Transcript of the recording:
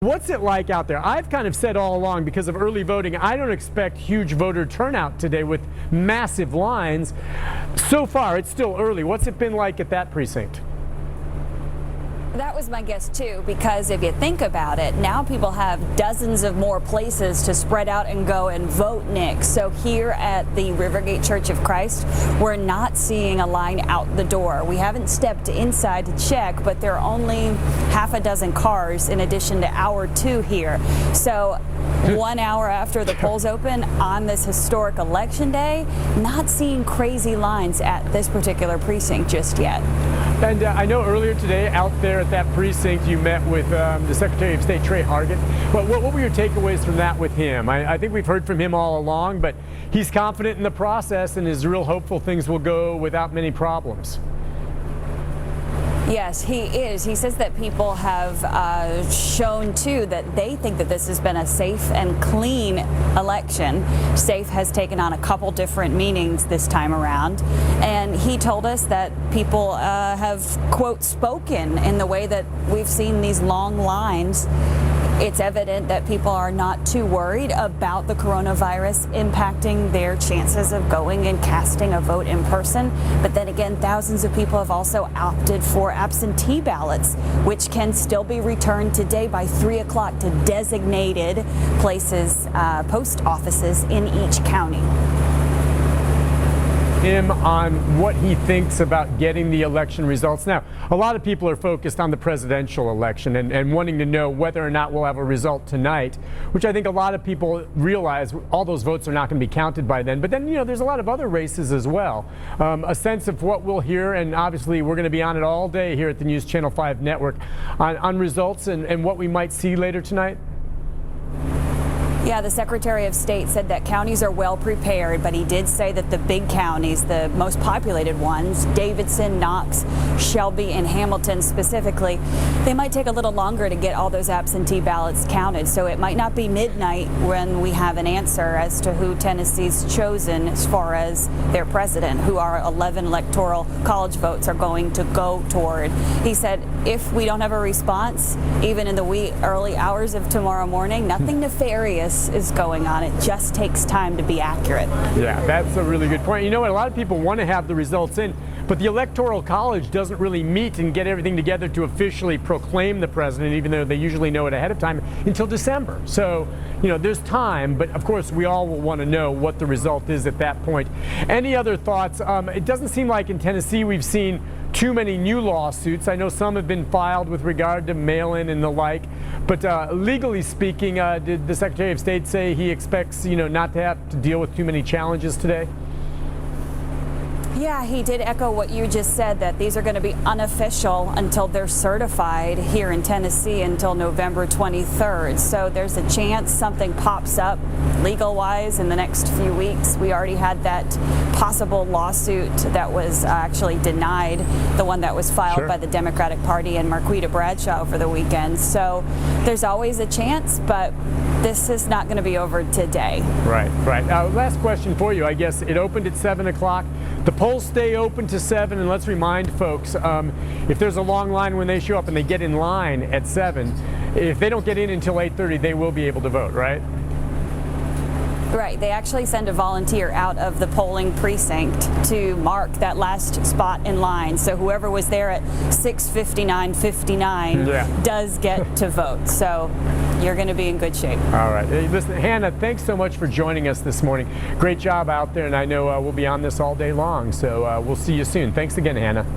What's it like out there? I've kind of said all along, because of early voting, I don't expect huge voter turnout today with massive lines. So far, it's still early. What's it been like at that precinct? That was my guess too, because if you think about it, now people have dozens of more places to spread out and go and vote, Nick. So here at the Rivergate Church of Christ, we're not seeing a line out the door. We haven't stepped inside to check, but there are only half a dozen cars in addition to our two here. So 1 hour after the polls open on this historic election day, not seeing crazy lines at this particular precinct just yet. And I know earlier today out there at that precinct you met with the Secretary of State, Trey Hargett. What were your takeaways from that with him? I think we've heard from him all along, but he's confident in the process and is real hopeful things will go without many problems. Yes, he is. He says that people have shown, too, that they think that this has been a safe and clean election. Safe has taken on a couple different meanings this time around. And he told us that people have, quote, spoken in the way that we've seen these long lines. It's evident that people are not too worried about the coronavirus impacting their chances of going and casting a vote in person. But then again, thousands of people have also opted for absentee ballots, which can still be returned today by 3 o'clock to designated places, post offices in each county. Him on what he thinks about getting the election results. Now, a lot of people are focused on the presidential election and wanting to know whether or not we'll have a result tonight, which I think a lot of people realize all those votes are not going to be counted by then. But then, you know, there's a lot of other races as well. A sense of what we'll hear, and obviously we're going to be on it all day here at the NewsChannel 5 network on results and what we might see later tonight. Yeah, the Secretary of State said that counties are well prepared, but he did say that the big counties, the most populated ones, Davidson, Knox, Shelby, and Hamilton specifically, they might take a little longer to get all those absentee ballots counted. So it might not be midnight when we have an answer as to who Tennessee's chosen as far as their president, who our 11 electoral college votes are going to go toward. He said if we don't have a response, even in the wee early hours of tomorrow morning, nothing nefarious is going on. It just takes time to be accurate. Yeah, that's a really good point. You know what? A lot of people want to have the results in, but the Electoral College doesn't really meet and get everything together to officially proclaim the president, even though they usually know it ahead of time, until December. So, you know, there's time, but of course we all will want to know what the result is at that point. Any other thoughts? It doesn't seem like in Tennessee we've seen too many new lawsuits. I know some have been filed with regard to mail-in and the like, but legally speaking, did the Secretary of State say he expects, you know, not to have to deal with too many challenges today? Yeah, he did echo what you just said, that these are going to be unofficial until they're certified here in Tennessee until November 23rd. So there's a chance something pops up legal-wise in the next few weeks. We already had that possible lawsuit that was actually denied, the one that was filed by the Democratic Party and Marquita Bradshaw over the weekend. So there's always a chance, but this is not going to be over today. Right. Last question for you. I guess it opened at 7 o'clock. The polls stay open to 7, and let's remind folks, if there's a long line when they show up and they get in line at 7, if they don't get in until 8:30, they will be able to vote, right? Right. They actually send a volunteer out of the polling precinct to mark that last spot in line. So whoever was there at 6:59:59 does get to vote. So you're going to be in good shape. All right. Hey, listen, Hannah, thanks so much for joining us this morning. Great job out there, and I know we'll be on this all day long. So we'll see you soon. Thanks again, Hannah.